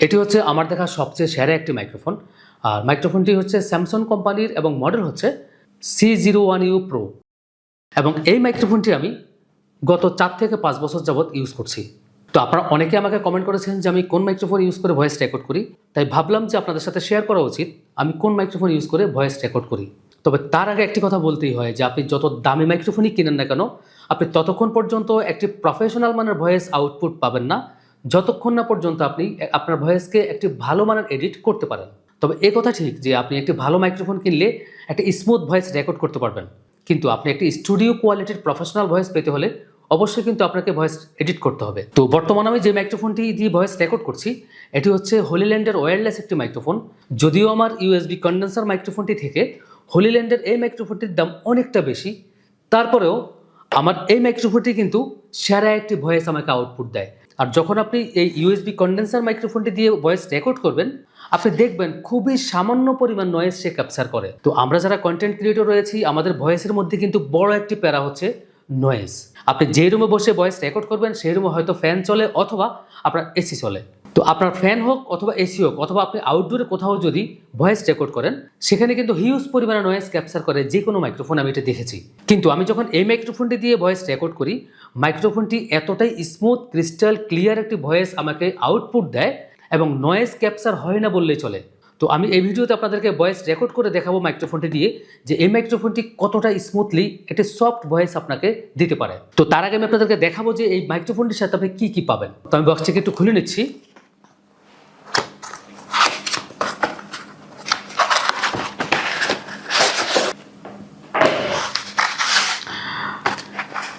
এটি হচ্ছে আমার দেখা সবচেয়ে সেরা একটি মাইক্রোফোন। আর মাইক্রোফোনটি হচ্ছে স্যামসাং কোম্পানির এবং মডেল হচ্ছে C01u Pro। এবং এই মাইক্রোফোনটি আমি গত 4 থেকে 5 বছর যাবৎ ইউজ করছি। তো আপনারা অনেকে আমাকে কমেন্ট করেছেন যে আমি কোন মাইক্রোফোন ইউজ করে ভয়েস রেকর্ড করি, তাই ভাবলাম যে আপনাদের সাথে শেয়ার করা উচিত আমি কোন মাইক্রোফোন ইউজ করে ভয়েস রেকর্ড করি। তবে তার আগে একটি কথা বলতেই হয় যে আপনি যত দামি মাইক্রোফোনই কিনেন না কেন, আপনি ততক্ষণ পর্যন্ত একটি প্রফেশনাল মানের ভয়েস আউটপুট পাবেন না যতক্ষণ না পর্যন্ত আপনি আপনার ভয়েসকে একটি ভালো মানের এডিট করতে পারেন। তবে এ কথা ঠিক যে আপনি একটি ভালো মাইক্রোফোন কিনলে একটা স্মুথ ভয়েস রেকর্ড করতে পারবেন, কিন্তু আপনি একটি স্টুডিও কোয়ালিটির প্রফেশনাল ভয়েস পেতে হলে অবশ্যই কিন্তু আপনাকে ভয়েস এডিট করতে হবে। তো বর্তমানে আমি যে মাইক্রোফোনটি দিয়ে ভয়েস রেকর্ড করছি এটি হচ্ছে হলিল্যান্ডের ওয়্যারলেস একটি মাইক্রোফোন। যদিও আমার ইউএসবি কন্ডেন্সার মাইক্রোফোনটি থেকে হলিল্যান্ডের এই মাইক্রোফোনটির দাম অনেকটা বেশি, তারপরেও আমার এই মাইক্রোফোনটি কিন্তু সেরা একটি ভয়েস আমাকে আউটপুট দেয়। আর যখন আপনি এই ইউএসবি কন্ডেন্সার মাইক্রোফোনটি দিয়ে ভয়েস রেকর্ড করবেন, আপনি দেখবেন খুবই সামান্য পরিমাণ নয়েজ সে ক্যাপচার করে। তো আমরা যারা কন্টেন্ট ক্রিয়েটর রয়েছি, আমাদের ভয়েসের মধ্যে কিন্তু বড় একটি প্যারা হচ্ছে নয়েজ। আপনি যে রুমে বসে ভয়েস রেকর্ড করবেন সেই রুমে হয়তো ফ্যান চলে অথবা আপনার এসি চলে। তো আপনার ফ্যান হোক অথবা এসি হোক অথবা আপনি আউটডোরে কোথাও যদি ভয়েস রেকর্ড করেন, সেখানে কিন্তু হিউজ পরিমাণে নয়েজ ক্যাপচার করে যে কোনো মাইক্রোফোন, আমি এটা দেখেছি। কিন্তু আমি যখন এই মাইক্রোফোনটি দিয়ে ভয়েস রেকর্ড করি, মাইক্রোফোনটি এতটাই স্মুথ ক্রিস্টাল ক্লিয়ার একটি ভয়েস আমাকে আউটপুট দেয় এবং নয়েজ ক্যাপচার হয় না বললেই চলে। তো আমি এই ভিডিওতে আপনাদেরকে ভয়েস রেকর্ড করে দেখাবো মাইক্রোফোনটি দিয়ে যে এই মাইক্রোফোনটি কতটা স্মুথলি একটি সফট ভয়েস আপনাকে দিতে পারে। তো তার আগে আমি আপনাদেরকে দেখাবো যে এই মাইক্রোফোনটির সাথে আপনি কি পাবেন। তো আমি বক্সটিকে একটু খুলে নিচ্ছি।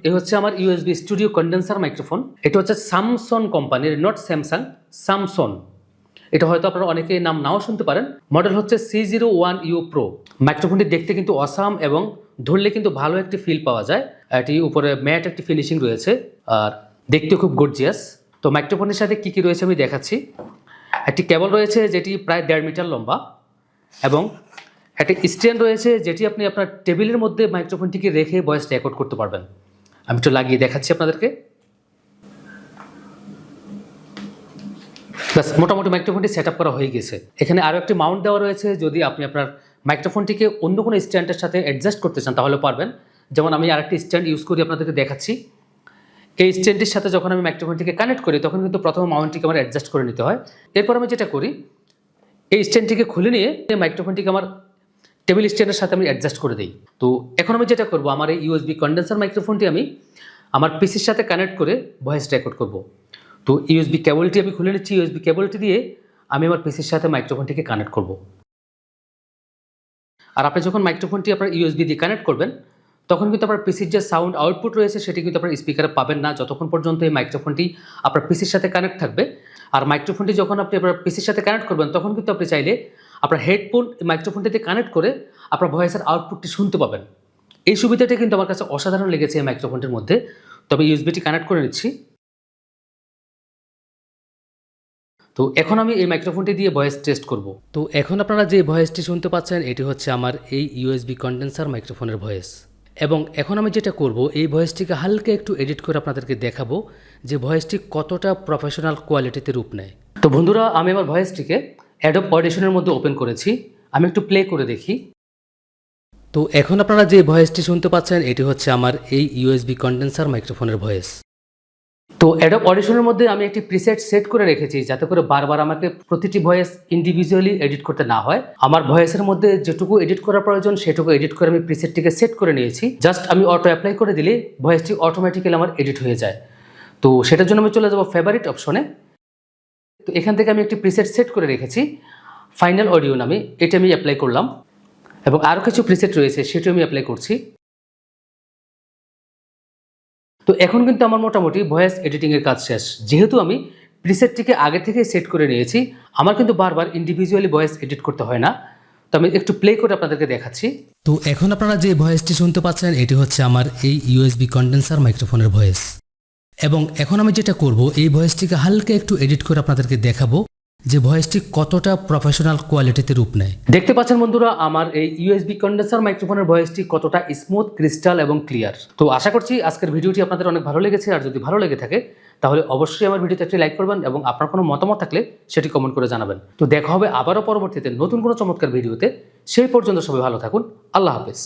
এই হচ্ছে আমার ইউএসবি স্টুডিও কন্ডেন্সার মাইক্রোফোন। এটা হচ্ছে স্যামসং কোম্পানির, নট স্যামসাং, স্যামসং। এটা হয়তো আপনারা অনেকে নাম নাও শুনতে পারেন। মডেল হচ্ছে C01u Pro। মাইক্রোফোনটি দেখতে কিন্তু অসাম এবং ধরলে কিন্তু ভালো একটি ফিল পাওয়া যায়। এটি উপরে ম্যাট একটি ফিনিশিং রয়েছে আর দেখতে খুব গর্জিয়াস। তো মাইক্রোফোনের সাথে কি কি রয়েছে আমি দেখাচ্ছি। একটি কেবল রয়েছে যেটি প্রায় 1.5 মিটার লম্বা এবং একটি স্ট্যান্ড রয়েছে যেটি আপনি আপনার টেবিলের মধ্যে মাইক্রোফোনটিকে রেখে ভয়েস রেকর্ড করতে পারবেন। আমি একটু লাগিয়ে দেখাচ্ছি আপনাদেরকে। প্লাস মোটামুটি মাইক্রোফোনটি সেট আপ করা হয়ে গেছে। এখানে আরও একটি মাউন্ট দেওয়া রয়েছে, যদি আপনি আপনার মাইক্রোফোনটিকে অন্য কোনো স্ট্যান্ডের সাথে অ্যাডজাস্ট করতে চান তাহলে পারবেন। যেমন আমি আরেকটি স্ট্যান্ড ইউজ করি, আপনাদেরকে দেখাচ্ছি। এই স্ট্যান্ডটির সাথে যখন আমি মাইক্রোফোনটিকে কানেক্ট করি তখন কিন্তু প্রথমে মাউন্টটিকে আমার অ্যাডজাস্ট করে নিতে হয়। এরপর আমি যেটা করি, এই স্ট্যান্ডটিকে খুলে নিয়ে মাইক্রোফোনটিকে আমার টেবিল স্ট্যান্ডের সাথে আমি অ্যাডজাস্ট করে দিই। তো এখন আমি যেটা করব, আমার এই ইউএসবি কন্ডেন্সার মাইক্রোফোনটি আমি আমার পিসির সাথে কানেক্ট করে ভয়েস রেকর্ড করব। তো ইউএসবি কেবলটি আমি খুলে নিচ্ছি। ইউএসবি কেবলটি দিয়ে আমি আমার পিসির সাথে মাইক্রোফোনটিকে কানেক্ট করব। আর আপনি যখন মাইক্রোফোনটি আপনার ইউএসবি দিয়ে কানেক্ট করবেন তখন কিন্তু আপনার পিসির যে সাউন্ড আউটপুট রয়েছে সেটি কিন্তু আপনার স্পিকারে পাবেন না যতক্ষণ পর্যন্ত এই মাইক্রোফোনটি আপনার পিসির সাথে কানেক্ট থাকবে। আর মাইক্রোফোনটি যখন আপনি আপনার পিসির সাথে কানেক্ট করবেন তখন কিন্তু আপনি চাইলে আপনার হেডফোন মাইক্রোফোনটিতে কানেক্ট করে আপনার ভয়েসের আউটপুটটি শুনতে পাবেন। এই সুবিধাটি কিন্তু আমার কাছে অসাধারণ লেগেছে এই মাইক্রোফোনটির মধ্যে। তবে ইউএসবিটি কানেক্ট করে নিচ্ছি। তো এখন আমি এই মাইক্রোফোনটি দিয়ে ভয়েস টেস্ট করব। তো এখন আপনারা যে ভয়েসটি শুনতে পাচ্ছেন এটি হচ্ছে আমার এই ইউএসবি কন্ডেন্সার মাইক্রোফোনের ভয়েস। এবং এখন আমি যেটা করব, এই ভয়েসটিকে হালকা একটু এডিট করে আপনাদেরকে দেখাবো যে ভয়েসটি কতটা প্রফেশনাল কোয়ালিটিতে রূপ নেয়। তো বন্ধুরা, আমি আমার ভয়েসটিকে অ্যাডোব অডিশনের মধ্যে ওপেন করেছি। আমি একটু প্লে করে দেখি। তো এখন আপনারা যে ভয়েসটি শুনতে পাচ্ছেন এটি হচ্ছে আমার এই ইউএসবি কন্ডেন্সার মাইক্রোফোনের ভয়েস। তো অ্যাডোব অডিশনের মধ্যে আমি একটি প্রিসেট সেট করে রেখেছি যাতে করে বারবার আমাকে প্রতিটি ভয়েস ইন্ডিভিজুয়ালি এডিট করতে না হয়। আমার ভয়েসের মধ্যে যেটুকু এডিট করার প্রয়োজন সেটুকু এডিট করে আমি প্রিসেটটিকে সেট করে নিয়েছি। জাস্ট আমি অটো অ্যাপ্লাই করে দিলে ভয়েসটি অটোমেটিক্যালি আমার এডিট হয়ে যায়। তো সেটার জন্য আমি চলে যাব ফেভারিট অপশনে। তো এখান থেকে আমি একটি প্রিসেট সেট করে রেখেছি, ফাইনাল অডিও নামে। এটা আমি অ্যাপ্লাই করলাম এবং আরও কিছু প্রিসেট রয়েছে সেটিও আমি অ্যাপ্লাই করছি। তো এখন কিন্তু আমার মোটামুটি ভয়েস এডিটিংয়ের কাজ শেষ। যেহেতু আমি প্রিসেটটিকে আগে থেকে সেট করে নিয়েছি, আমার কিন্তু বারবার ইন্ডিভিজুয়ালি ভয়েস এডিট করতে হয় না। তো আমি একটু প্লে করে আপনাদেরকে দেখাচ্ছি। তো এখন আপনারা যে ভয়েসটি শুনতে পাচ্ছেন এটি হচ্ছে আমার এই ইউএসবি কন্ডেন্সার মাইক্রোফোনের ভয়েস। এবং এখন আমি যেটা করব, এই ভয়েসটিকে হালকা একটু এডিট করে আপনাদেরকে দেখাবো যে ভয়েসটি কতটা প্রফেশনাল কোয়ালিটিতে রূপ নেয়। দেখতে পাচ্ছেন বন্ধুরা, আমার এই ইউএসবি কন্ডেন্সার মাইক্রোফোনের ভয়েসটি কতটা স্মুথ, ক্রিস্টাল এবং ক্লিয়ার। তো আশা করছি আজকের ভিডিওটি আপনাদের অনেক ভালো লেগেছে। আর যদি ভালো লেগে থাকে তাহলে অবশ্যই আমার ভিডিওতে একটি লাইক করবেন এবং আপনার কোনো মতামত থাকলে সেটি কমেন্ট করে জানাবেন। তো দেখা হবে আবারও পরবর্তীতে নতুন কোনো চমৎকার ভিডিওতে। সেই পর্যন্ত সবাই ভালো থাকুন। আল্লাহ হাফেজ।